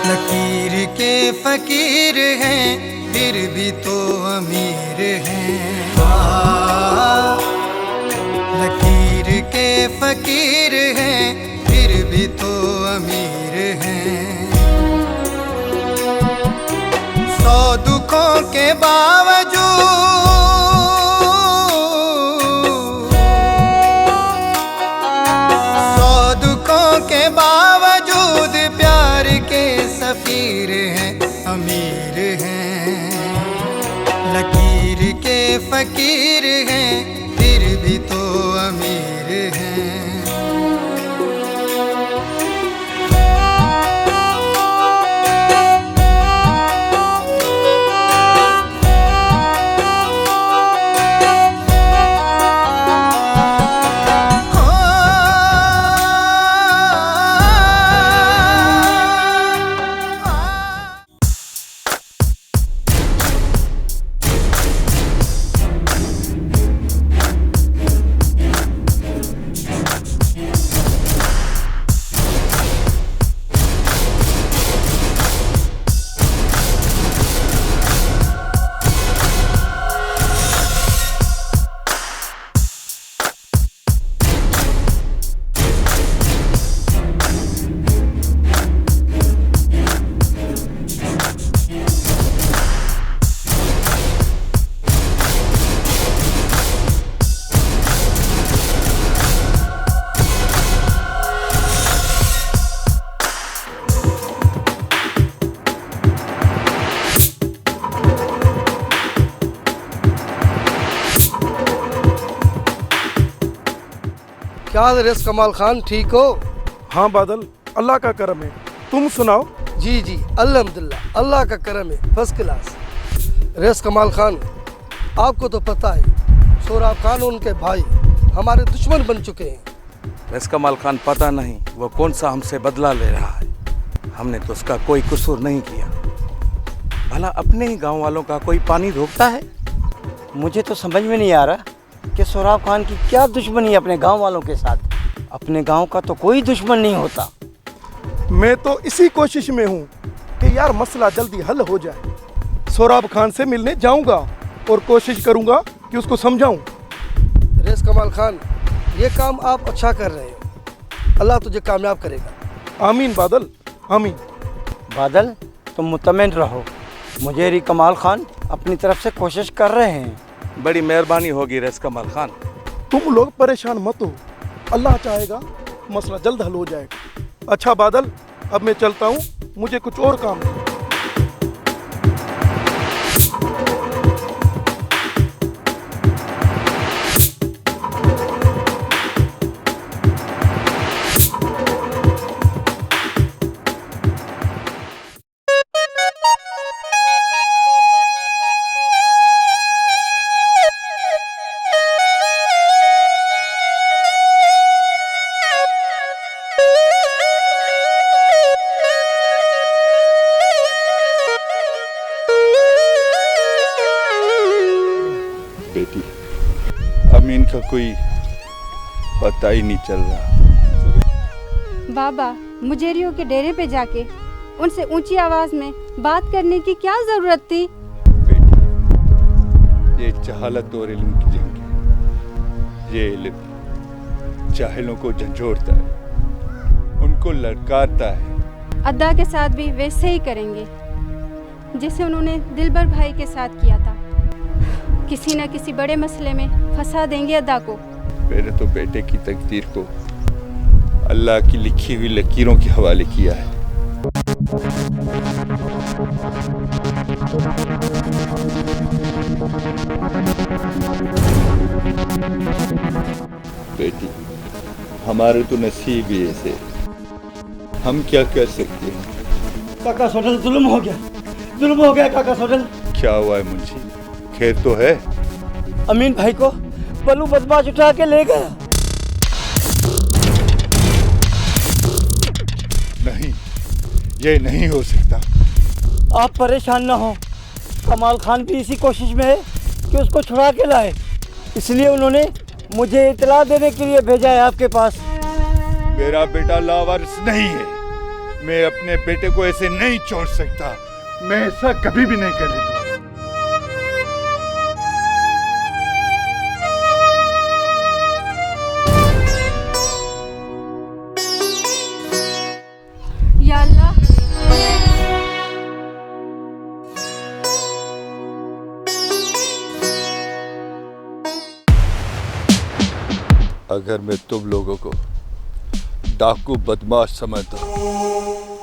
लकीर के फकीर हैं फिर भी तो अमीर हैं। लकीर के फकीर हैं फिर भी तो अमीर हैं। 100 दुखों के बावजूद, 100 दुखों के बावजूद प्यार के सफीर हैं, अमीर हैं। लकीर के फकीर हैं फिर भी तो अमीर हैं। क्या हाल है रेस कमाल खान, ठीक हो? हाँ बादल, अल्लाह का करम है। तुम सुनाओ? जी जी अल्हम्दुलिल्लाह, अल्लाह का करम है, फर्स्ट क्लास। रेस कमाल खान, आपको तो पता है सोहराब खान और उनके भाई हमारे दुश्मन बन चुके हैं। रेस कमाल खान पता नहीं वो कौन सा हमसे बदला ले रहा है। हमने तो उसका कोई कसूर नहीं किया। भला अपने ही गांव वालों का कोई पानी रोकता है? मुझे तो समझ में नहीं आ रहा कि सोहराब खान की क्या दुश्मनी है अपने गांव वालों के साथ। अपने गांव का तो कोई दुश्मन नहीं होता। मैं तो इसी कोशिश में हूँ कि यार मसला जल्दी हल हो जाए। सोहराब खान से मिलने जाऊंगा और कोशिश करूंगा कि उसको समझाऊं। रेस कमाल खान, ये काम आप अच्छा कर रहे हो, अल्लाह तुझे कामयाब करेगा। आमीन बादल, आमीन। बादल, तुम मुतमिन रहो, मुझेरी कमाल खान अपनी तरफ से कोशिश कर रहे हैं। बड़ी मेहरबानी होगी रेस कमाल खान। तुम लोग परेशान मत हो, अल्लाह चाहेगा मसला जल्द हल हो जाएगा। अच्छा बादल, अब मैं चलता हूँ, मुझे कुछ और काम है। बेटी, अमीन का कोई पता ही नहीं चल रहा। बाबा, मुजेरियों के डेरे पे जाके उनसे ऊंची आवाज में बात करने की क्या जरूरत थी? बेटी, ये जहालत और इल्म की जंग है। ये इल्म जाहिलों को झंझोड़ता है, उनको ललकारता है। अद्दा के साथ भी वैसे ही करेंगे जैसे उन्होंने दिलबर भाई के साथ किया था। किसी न किसी बड़े मसले में फंसा देंगे अद्दा को। मैंने तो बेटे की तकदीर को अल्लाह की लिखी हुई लकीरों के हवाले किया है। बेटी, हमारे तो नसीब ही ऐसे, हम क्या कर सकते हैं? काका सोडल, जुल्म हो गया काका सोडल। क्या हुआ है मुंशी, खैर तो है? अमीन भाई को बलू बदमाश उठा के ले गया। नहीं, ये नहीं हो सकता। आप परेशान ना हो, कमाल खान भी इसी कोशिश में है कि उसको छुड़ा के लाए, इसलिए उन्होंने मुझे इतला देने के लिए भेजा है आपके पास। मेरा बेटा लावारिस नहीं है, मैं अपने बेटे को ऐसे नहीं छोड़ सकता। मैं ऐसा कभी भी नहीं करने दूंगा। या अल्लाह, अगर मैं तुम लोगों को डाकू बदमाश समझता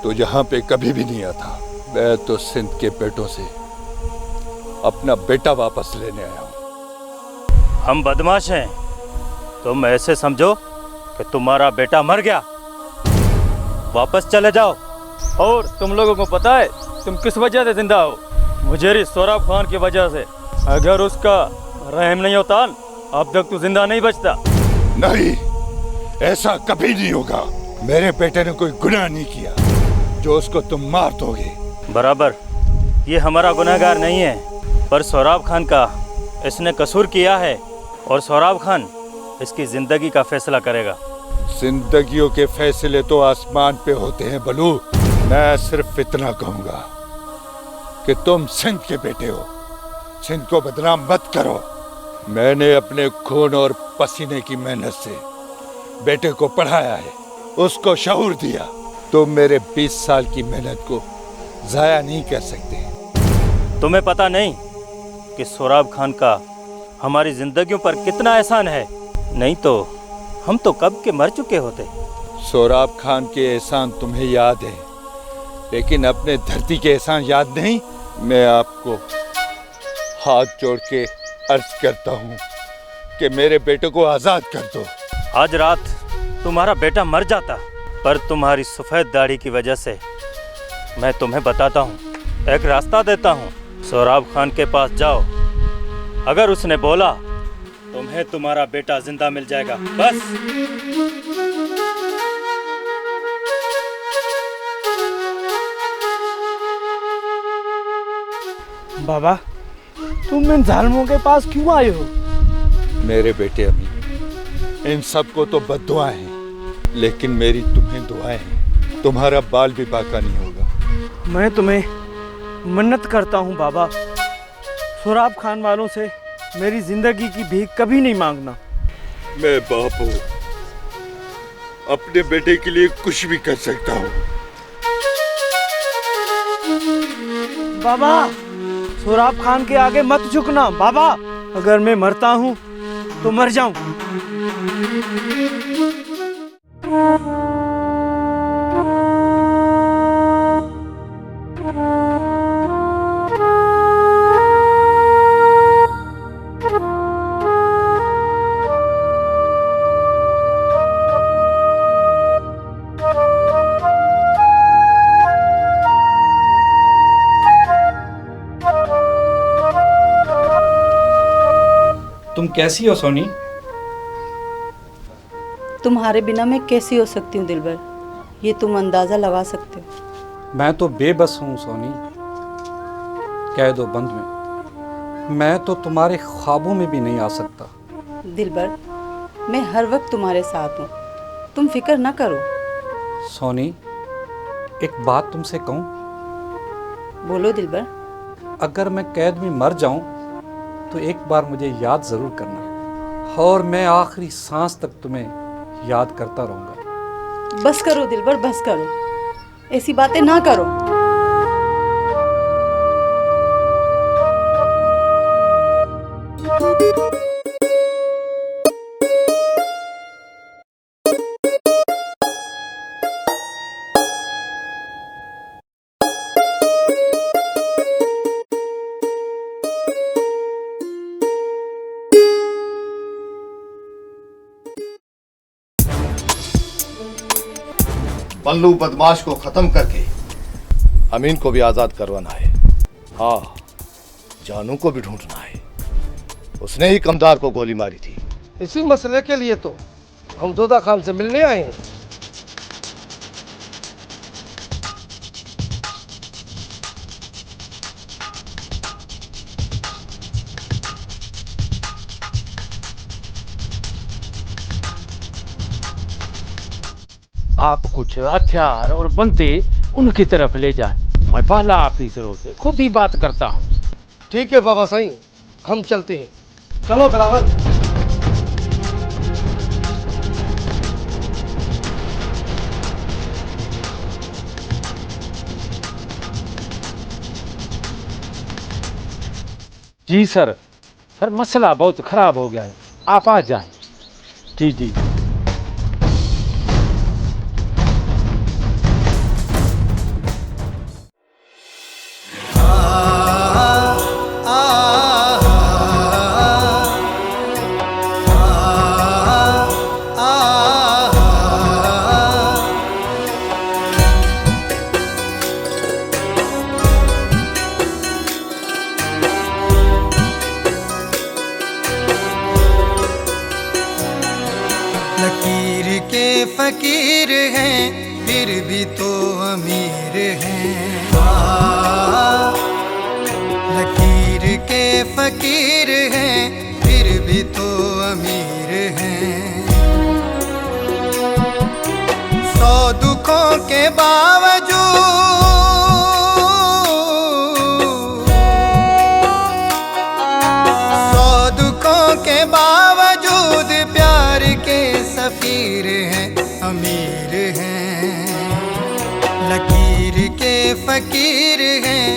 तो यहाँ पे कभी भी नहीं आता। मैं तो सिंध के बेटों से अपना बेटा वापस लेने आया हूँ। हम बदमाश हैं? तुम ऐसे समझो कि तुम्हारा बेटा मर गया। वापस चले जाओ। और तुम लोगों को पता है तुम किस वजह से जिंदा हो? मुजेरी सोराब खान की वजह से। अगर उसका रहम नहीं होता अब तक तू जिंदा नहीं बचता। नहीं, ऐसा कभी नहीं होगा। मेरे बेटे ने कोई गुनाह नहीं किया जो उसको तुम मार दोगे। बराबर, ये हमारा गुनहगार नहीं है, पर सोराब खान का इसने कसूर किया है और सोराब खान इसकी जिंदगी का फैसला करेगा। जिंदगियों के फैसले तो आसमान पे होते हैं बलू। मैं सिर्फ इतना कहूंगा कि तुम सिंध के बेटे हो, सिंध को बदनाम मत करो। मैंने अपने खून और पसीने की मेहनत से बेटे को पढ़ाया है, उसको शऊर दिया। तुम मेरे 20 साल की मेहनत को जाया नहीं कर सकते। तुम्हें पता नहीं कि सोराब खान का हमारी जिंदगियों पर कितना एहसान है, नहीं तो हम तो कब के मर चुके होते। सोराब खान के एहसान तुम्हें याद है, लेकिन अपने धरती के एहसान याद नहीं। मैं आपको हाथ जोड़ के अर्ज करता हूँ कि मेरे बेटे को आज़ाद कर दो। आज रात तुम्हारा बेटा मर जाता, पर तुम्हारी सफ़ेद दाढ़ी की वजह से मैं तुम्हें बताता हूँ, एक रास्ता देता हूँ। सोराब खान के पास जाओ, अगर उसने बोला तुम्हें तुम्हारा बेटा जिंदा मिल जाएगा, बस। बाबा, तुम इन जालिमों के पास क्यों आए हो? मेरे बेटे अमीन, इन सब को तो बद्दुआएं हैं, लेकिन मेरी तुम्हें दुआएं हैं। तुम्हारा बाल भी बाका नहीं होगा। मैं तुम्हें मन्नत करता हूँ बाबा, सोराब खान वालों से मेरी जिंदगी की भीख कभी नहीं मांगना। मैं बाप हूँ, अपने बेटे के लिए कुछ भी कर सकता हूँ। बाबा, सोराब खान के आगे मत झुकना बाबा। अगर मैं मरता हूँ तो मर जाऊं। तुम कैसी हो सोनी? तुम्हारे बिना मैं कैसी हो सकती हूँ दिलबर, ये तुम अंदाज़ा लगा सकते हो। मैं तो बेबस हूँ सोनी, कैद व बंद में। मैं तो तुम्हारे ख्वाबों में भी नहीं आ सकता। दिलबर, मैं हर वक्त तुम्हारे साथ हूँ, तुम फिक्र ना करो। सोनी, एक बात तुमसे कहूँ? बोलो दिलबर। अगर मैं कैद में मर जाऊँ तो एक बार मुझे याद ज़रूर करना, और मैं आखिरी सांस तक तुम्हें याद करता रहूँगा। बस करो दिलबर, बस करो, ऐसी बातें ना करो। बल्लू बदमाश को खत्म करके अमीन को भी आजाद करवाना है। हाँ, जानू को भी ढूंढना है, उसने ही कमदार को गोली मारी थी। इसी मसले के लिए तो हम जोधा खान से मिलने आए हैं। आप कुछ हथियार और बंदे उनकी तरफ ले जाए। मैं बाला ऑफिसरों से खुद ही बात करता हूँ। ठीक है बाबा साईं, हम चलते हैं। चलो बिलावल। जी सर, सर मसला बहुत ख़राब हो गया है, आप आ जाएं। जी जी। लकीर के फकीर हैं फिर भी तो अमीर हैं। लकीर के फकीर हैं फिर भी तो अमीर हैं। 100 दुखों के बावजूद, 100 दुखों के बावजूद प्यार के सफीर हैं, अमीर हैं। लकीर के फकीर हैं